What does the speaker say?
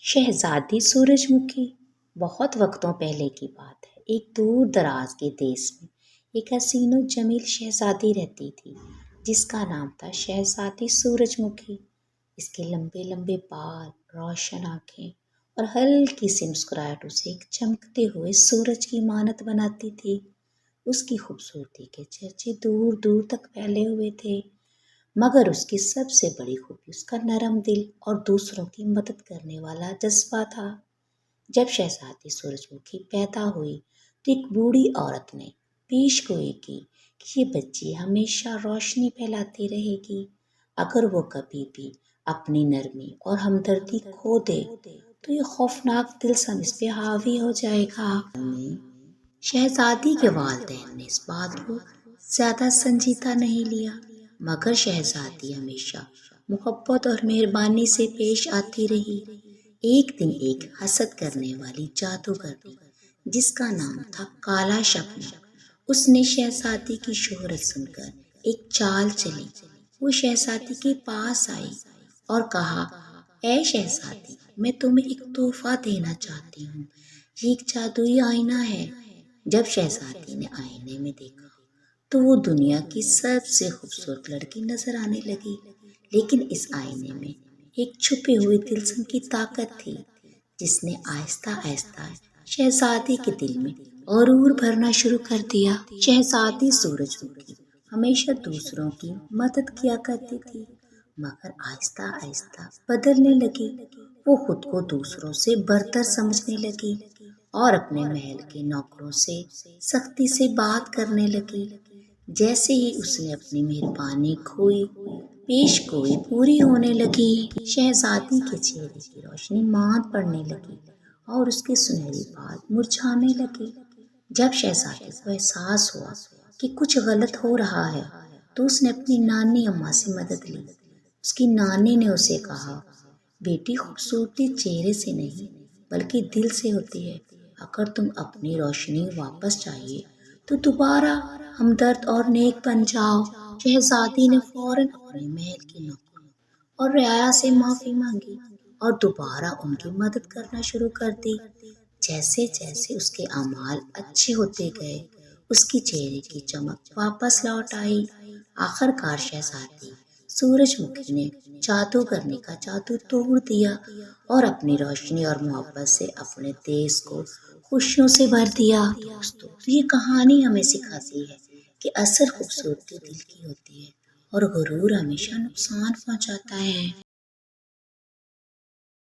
شہزادی سورج مکھی بہت وقتوں پہلے کی بات ہے۔ ایک دور دراز کے دیس میں ایک حسین و جمیل شہزادی رہتی تھی جس کا نام تھا شہزادی سورج مکھی۔ اس کے لمبے لمبے بال، روشن آنکھیں اور ہلکی سی مسکراہٹ اسے ایک چمکتے ہوئے سورج کی مانند بناتی تھی۔ اس کی خوبصورتی کے چرچے دور دور تک پھیلے ہوئے تھے، مگر اس کی سب سے بڑی خوبی اس کا نرم دل اور دوسروں کی مدد کرنے والا جذبہ تھا۔ جب شہزادی سورج مکھی پیدا ہوئی تو ایک بوڑھی عورت نے پیش گوئی کی کہ یہ بچی ہمیشہ روشنی پھیلاتی رہے گی۔ اگر وہ کبھی بھی اپنی نرمی اور ہمدردی کھو دے تو یہ خوفناک طلسم اس پہ حاوی ہو جائے گا۔ شہزادی کے والدین نے اس بات کو زیادہ سنجیدہ نہیں لیا، مگر شہزادی ہمیشہ محبت اور مہربانی سے پیش آتی رہی۔ ایک دن ایک حسد کرنے والی جادوگر تھی جس کا نام تھا کالا شبنم۔ اس نے شہزادی کی شہرت سن کر ایک چال چلی۔ وہ شہزادی کے پاس آئی اور کہا، اے شہزادی، میں تمہیں ایک تحفہ دینا چاہتی ہوں، یہ ایک جادوئی آئینہ ہے۔ جب شہزادی نے آئینے میں دیکھا تو وہ دنیا کی سب سے خوبصورت لڑکی نظر آنے لگی، لیکن اس آئینے میں ایک چھپی ہوئی طلسم کی طاقت تھی جس نے آہستہ آہستہ شہزادی کے دل میں غرور بھرنا شروع کر دیا۔ شہزادی سورج مکھی ہمیشہ دوسروں کی مدد کیا کرتی تھی، مگر آہستہ آہستہ بدلنے لگی۔ وہ خود کو دوسروں سے برتر سمجھنے لگی اور اپنے محل کے نوکروں سے سختی سے بات کرنے لگی۔ جیسے ہی اس نے اپنی مہربانی کھوئی، پیش گوئی پوری ہونے لگی۔ شہزادی کے چہرے کی روشنی ماند پڑنے لگی اور اس کے سنہری بال مرجھانے لگے۔ جب شہزادی کو احساس ہوا کہ کچھ غلط ہو رہا ہے تو اس نے اپنی نانی اماں سے مدد لی۔ اس کی نانی نے اسے کہا، بیٹی، خوبصورتی چہرے سے نہیں بلکہ دل سے ہوتی ہے۔ اگر تم اپنی روشنی واپس چاہیے تو دوبارہ ہمدرد اور نیک بن جاؤ۔ شہزادی نے فوراً اپنے محل کے نوکروں اور رعایا سے معافی مانگی اور دوبارہ ان کی مدد کرنا شروع کر دی۔ جیسے جیسے اس کے اعمال اچھے ہوتے گئے، اس کی چہرے کی چمک واپس لوٹ آئی۔ آخر کار شہزادی سورج مکھی نے جادوگرنی کا جادو توڑ دیا اور اپنی روشنی اور محبت سے اپنے دیس کو خوشیوں سے بھر دیا۔ دوستو، یہ کہانی ہمیں سکھاتی ہے کہ اصل خوبصورتی دل کی ہوتی ہے اور غرور ہمیشہ نقصان پہنچاتا ہے۔